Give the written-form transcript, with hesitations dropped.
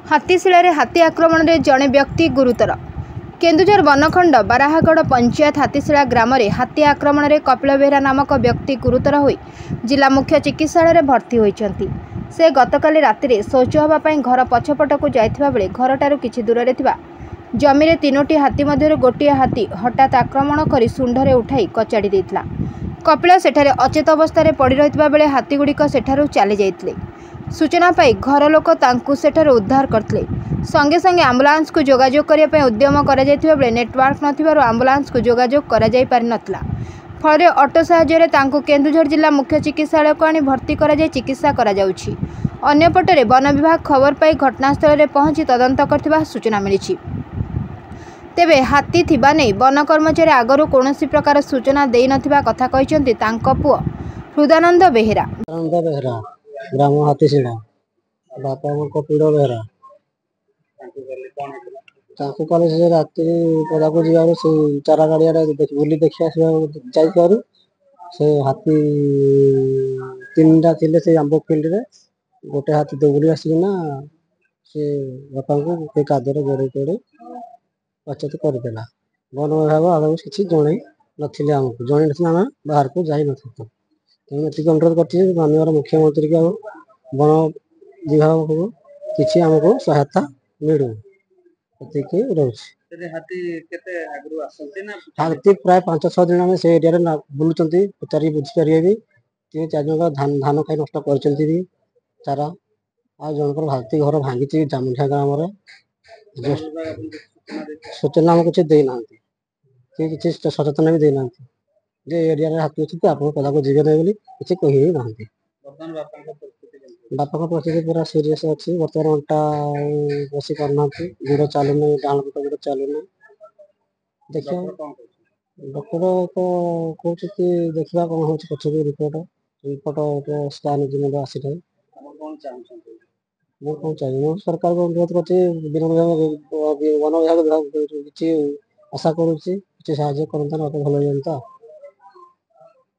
ହାତୀଶିଳାରେ ହାତୀ ଆକ୍ରମଣରେ ଜଣେ ବ୍ୟକ୍ତି ଗୁରୁତର। କେନ୍ଦୁଝର ବନଖଣ୍ଡ ବାରାହାଗଡ଼ ପଞ୍ଚାୟତ ହାତୀଶିଳା ଗ୍ରାମରେ ହାତୀ ଆକ୍ରମଣରେ କପିଳ ବେହେରା ନାମକ ବ୍ୟକ୍ତି ଗୁରୁତର ହୋଇ ଜିଲ୍ଲା ମୁଖ୍ୟ ଚିକିତ୍ସାଳୟରେ ଭର୍ତ୍ତି ହୋଇଛନ୍ତି। ସେ ଗତକାଲି ରାତିରେ ଶୌଚ ହେବା ପାଇଁ ଘର ପଛପଟକୁ ଯାଇଥିବା ବେଳେ ଘରଠାରୁ କିଛି ଦୂରରେ ଥିବା ଜମିରେ 3ଟି ହାତୀ ମଧ୍ୟରୁ ଗୋଟିଏ ହାତୀ ହଠାତ୍ ଆକ୍ରମଣ କରି ଶୁଣ୍ଢରେ ଉଠାଇ କଚାଡ଼ି ଦେଇଥିଲା। କପିଳ ସେଠାରେ ଅଚେତ ଅବସ୍ଥାରେ ପଡ଼ି ରହିଥିବା ବେଳେ ହାତୀଗୁଡ଼ିକ ସେଠାରୁ ଚାଲି ଯାଇଥିଲେ। सूचना पाई घर लोक तांकु सेठाରୁ उद्धार करथिले। संगे संगे आम्बुलांस को जोगाजोग करिया पय उद्यम करा जायतिबा बेले नेटवर्क नथिबारु आम्बुलांस को जोगाजोग करा जाय पारि नथला। फଳରେ ऑटो साहाय्य तांकु केन्दुझर जिला मुख्य चिकित्सालय को आनी भर्ती करा जाय चिकित्सा करा जाउछि। अन्य पटरे वन विभाग खबर पाई घटनास्थल रे पहुंची तदंत करथिबा सूचना मिलिछि। तेबे हाथी थिबा नै वन कर्मचारी आगरु कोनोसी प्रकार सूचना देई नथिबा कथा कहिसंती तांको पुओ हृदानंद बेहेरा। ग्राम हाथीशिड़ा बापा कपिल बेहरा कॉलेज राति पदा को जा चारा गाड़िया बुली देखी आस से हाथी 3टा थे से आंब फिल्ड रे गोटे हाथी दौड़ी आसिकिना से बापा को कादर गोड़े तोड़े पचत करदेला। वन विभाग आगे किसी जन नथिले आमको जन आम बाहर को जाई न तेणु अनुरोध कर माननीय मुख्यमंत्री के वन विभाग को किसी आमको सहायता मिलू हाथी प्राय 5-6 दिन से एरिया बुलूं पचारि बुझीपारे भी 3-4 जन धान खाई नष्ट कर चारा आ जनकर हाथी घर भांगी जामुठा ग्राम सूचना आम कुछ देना कि सचेतन भी देना एरिया हाथी अच्छी आप पदा को जीवे ना किसी कही ना बापा परिस्थिति पूरा सीरीयस अच्छी बर्तमान अंटा बसी करना गोड़ चलुना डाण पट गोड़ चलुना देखिए डॉक्टर तो कहते देखा कौन हो पक्ष रिपोर्ट स्कान आसी था मुझे कौन चाहिए सरकार को अनुरोध कर वन विभाग किसी आशा करुच्ची साहय करता भल जाता।